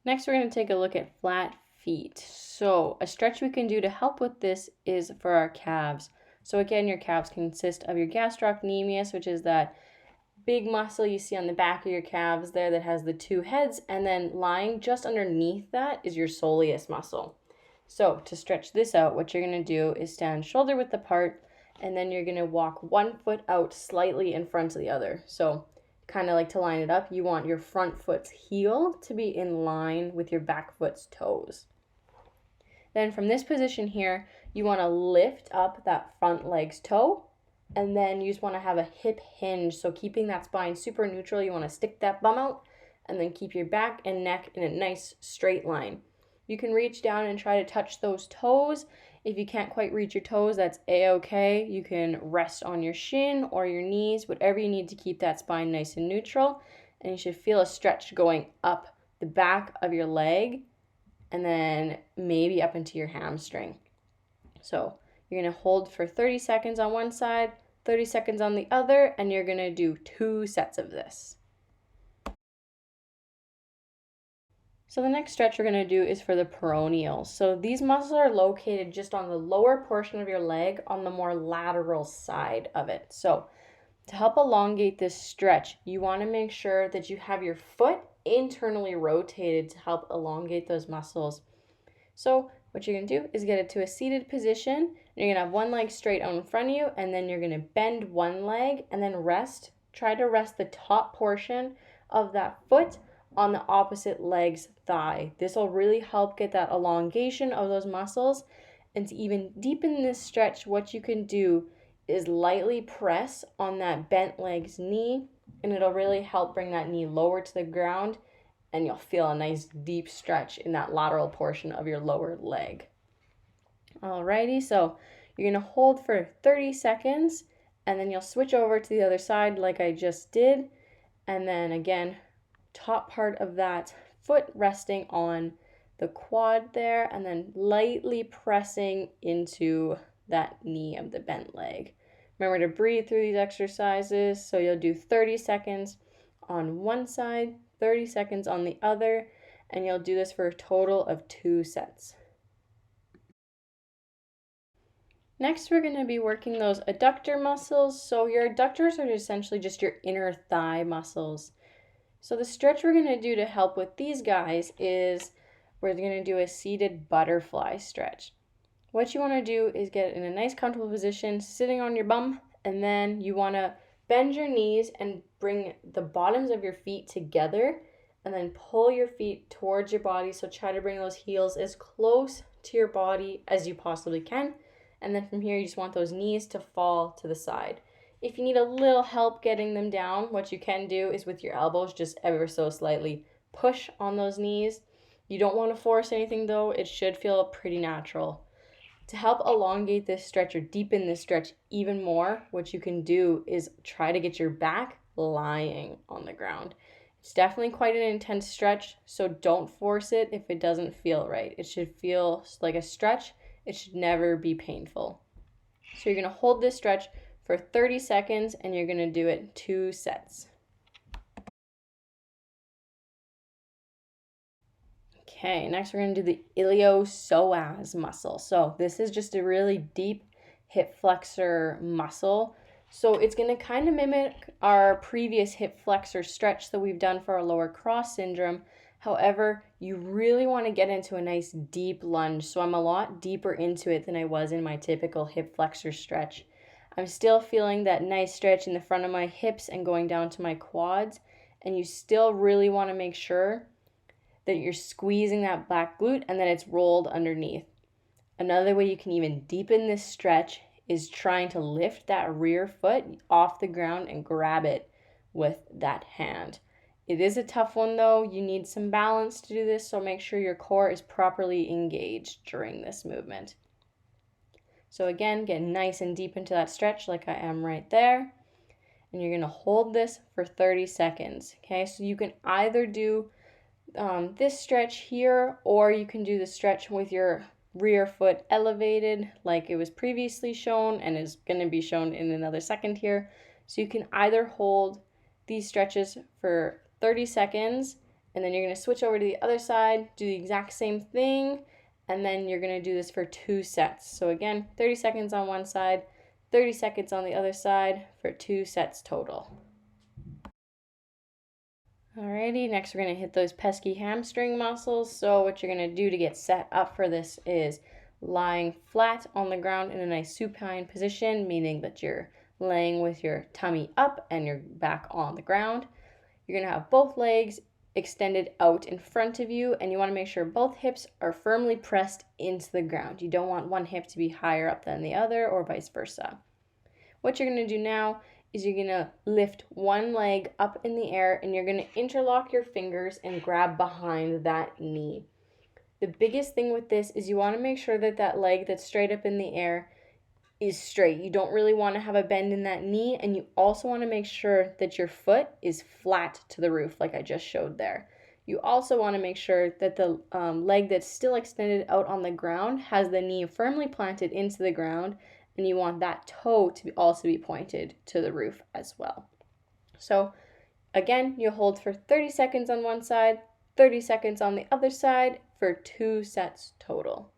Next, we're going to take a look at flat feet. So a stretch we can do to help with this is for our calves. So again, your calves consist of your gastrocnemius, which is that big muscle you see on the back of your calves there that has the two heads, and then lying just underneath that is your soleus muscle. So to stretch this out, what you're going to do is stand shoulder width apart, and then you're going to walk one foot out slightly in front of the other. So kind of like to line it up, you want your front foot's heel to be in line with your back foot's toes. Then from this position here, you want to lift up that front leg's toe, and then you just want to have a hip hinge. So keeping that spine super neutral, you want to stick that bum out and then keep your back and neck in a nice straight line. You can reach down and try to touch those toes. If you can't quite reach your toes, that's a-okay. You can rest on your shin or your knees, whatever you need to keep that spine nice and neutral. And you should feel a stretch going up the back of your leg and then maybe up into your hamstring. So you're going to hold for 30 seconds on one side, 30 seconds on the other, and you're going to do 2 sets of this. So the next stretch we're going to do is for the peroneal. So these muscles are located just on the lower portion of your leg on the more lateral side of it. So to help elongate this stretch, you want to make sure that you have your foot internally rotated to help elongate those muscles. So what you're going to do is get it to a seated position. And you're going to have one leg straight out in front of you, and then you're going to bend one leg and then rest. Try to rest the top portion of that foot on the opposite leg's thigh. This will really help get that elongation of those muscles. And to even deepen this stretch, what you can do is lightly press on that bent leg's knee, and it'll really help bring that knee lower to the ground, and you'll feel a nice deep stretch in that lateral portion of your lower leg. Alrighty, so you're going to hold for 30 seconds, and then you'll switch over to the other side like I just did, and then again, top part of that foot resting on the quad there, and then lightly pressing into that knee of the bent leg. Remember to breathe through these exercises. So you'll do 30 seconds on one side, 30 seconds on the other, and you'll do this for a total of 2 sets. Next, we're going to be working those adductor muscles. So your adductors are essentially just your inner thigh muscles. So the stretch we're going to do to help with these guys is we're going to do a seated butterfly stretch. What you want to do is get in a nice comfortable position, sitting on your bum, and then you want to bend your knees and bring the bottoms of your feet together, and then pull your feet towards your body. So try to bring those heels as close to your body as you possibly can. And then from here, you just want those knees to fall to the side. If you need a little help getting them down, what you can do is with your elbows, just ever so slightly push on those knees. You don't want to force anything though. It should feel pretty natural. To help elongate this stretch or deepen this stretch even more, what you can do is try to get your back lying on the ground. It's definitely quite an intense stretch, so don't force it if it doesn't feel right. It should feel like a stretch. It should never be painful. So you're going to hold this stretch for 30 seconds, and you're going to do it 2 sets. Okay, next we're going to do the iliopsoas muscle. So this is just a really deep hip flexor muscle. So it's going to kind of mimic our previous hip flexor stretch that we've done for our lower cross syndrome. However, you really want to get into a nice deep lunge. So I'm a lot deeper into it than I was in my typical hip flexor stretch. I'm still feeling that nice stretch in the front of my hips and going down to my quads. And you still really want to make sure that you're squeezing that back glute and that it's rolled underneath. Another way you can even deepen this stretch is trying to lift that rear foot off the ground and grab it with that hand. It is a tough one though. You need some balance to do this, so make sure your core is properly engaged during this movement. So again, get nice and deep into that stretch like I am right there. And you're going to hold this for 30 seconds. Okay, so you can either do this stretch here, or you can do the stretch with your rear foot elevated like it was previously shown and is going to be shown in another second here. So you can either hold these stretches for 30 seconds And then you're going to switch over to the other side, do the exact same thing, and then you're going to do this for 2 sets. So again, 30 seconds on one side, 30 seconds on the other side for 2 sets total. Alrighty, next we're going to hit those pesky hamstring muscles. So what you're going to do to get set up for this is lying flat on the ground in a nice supine position, meaning that you're laying with your tummy up and your back on the ground. You're going to have both legs extended out in front of you, and you want to make sure both hips are firmly pressed into the ground. You don't want one hip to be higher up than the other or vice versa. What you're going to do now is you're going to lift one leg up in the air and you're going to interlock your fingers and grab behind that knee. The biggest thing with this is you want to make sure that that leg that's straight up in the air is straight. You don't really want to have a bend in that knee, and you also want to make sure that your foot is flat to the roof like I just showed there. You also want to make sure that the leg that's still extended out on the ground has the knee firmly planted into the ground, and you want that toe to also be pointed to the roof as well. So again, you hold for 30 seconds on one side, 30 seconds on the other side for 2 sets total.